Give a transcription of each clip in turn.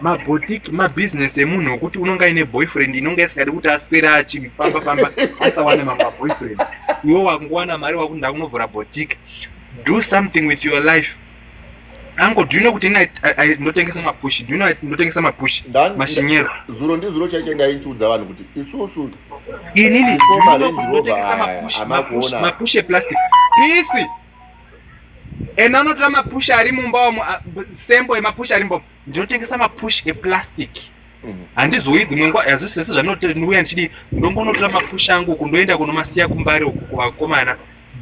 maboutique mabusiness emunhu wekuti unonga ine boyfriend inonga isikadi kuti aswere achifamba asawana maboyfriends, iwe wakungowana mari wakuti ndakunovhura boutique. Do something with your life. Ango, do you know kuti ndotengesa mapush? Do you know ndotengesa mapush? Mashinyero. Zuro ndizuro chaitenda inchudza vanhu kuti isusu inini ndotengesa mapush eplastic. Pisi. Enanotora mapush ari mumba sembo emapush ari mumba. Ndotengesa mapush eplastic. Handizoidzi mengwa yazvisese zvanotenouya ndichidi ndongonotora mapush angu kundoenda kunomasiya kumbari kuvakomana,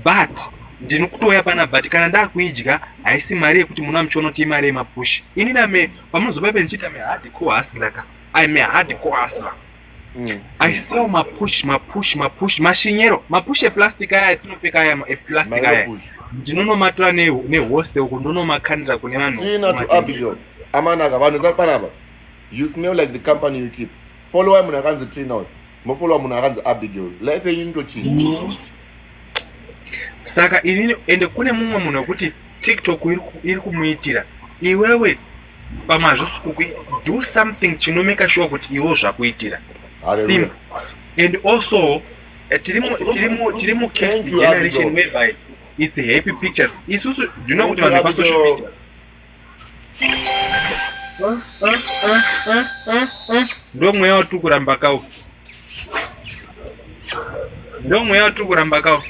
but ndinokutoya pana but kana ndakuidya haisi mari yekuti muna muchonoti imari yemapush. Ini name pamunozoba bendichita hardcore hustler. I'm a hardcore hustler. I sell mapush mashinyero mapush eplastic aya tinopfeka aya eplastic aya ndinonomatora nehose uko ndonomakandira kune vanhu. Tina to Abigail amanaka vanhu zari panapa. You smell like the company you keep. Follow munhu akanzi Tina, mofollow munhu akanzi Abigail. Life yenyu ndochinja. Saka inini ende kune mumwe munhu wekuti TikTok iri kumuitira iwewe pamazvisuku, do something chinomeka sure kuti iwo zvakuitira simple. And also tiri mu cast generation whereby it's happy pictures. Isusu do you know kuti vanhu pa social media ndo mweya watukuramba kawo, ndo mweya watukuramba kawo.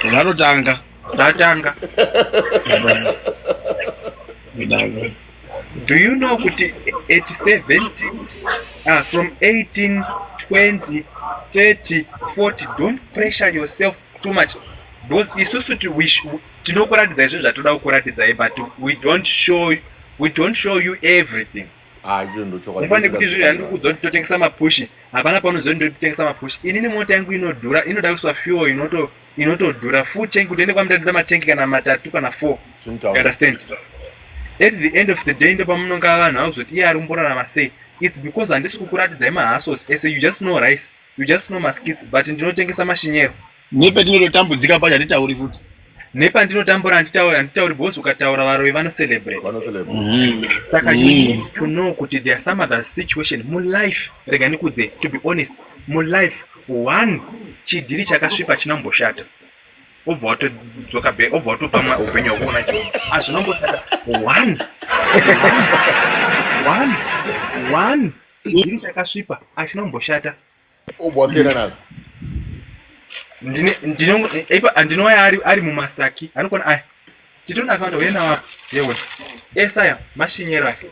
Ngarotanga. Datanga. Do you know kuti at 70, from 18, 20, 30, 40, don't pressure yourself too much. Those isusu to wish tinokuratidza izvo zvatoda kukuratidza, but we don't show you everything. Mufane kuti zviri handikuudza kuti totengesa mapushi, hapana paunoziva kuti ndotengesa mapushi. Inini mota yangu inodhura, inoda kuswa fuel inotodhura. Full tank kuti ende kwamutatota matanki kana matatu kana 4. You understand? At the end of the day ndo pamunonga vanhu havuzoti iye ari kumborarama sei. It's because handisi kukuratidzai mahustles ese. You just know rice, you just know maskits, but ndinotengesa mashinyero. Nepetinototambudzika pacho handitauri futi. Nepandinotambura handitauri because ukataura varoi vanocelebrate. Saka you need to know kuti there are some other situation mu life. Rega ndikudze, to be honest, mu life one chidhiri chakasvipa chinamboshata. Obva watopamwa upenyu hwakuona chii azvinomboshata. One chidhiri chakasvipa achinamboshata. Obva wasiyana nazvo. Ndinouya ari mumasaki anokona aya titona akaenda uye nawapo yewe esaya mashinyero ake.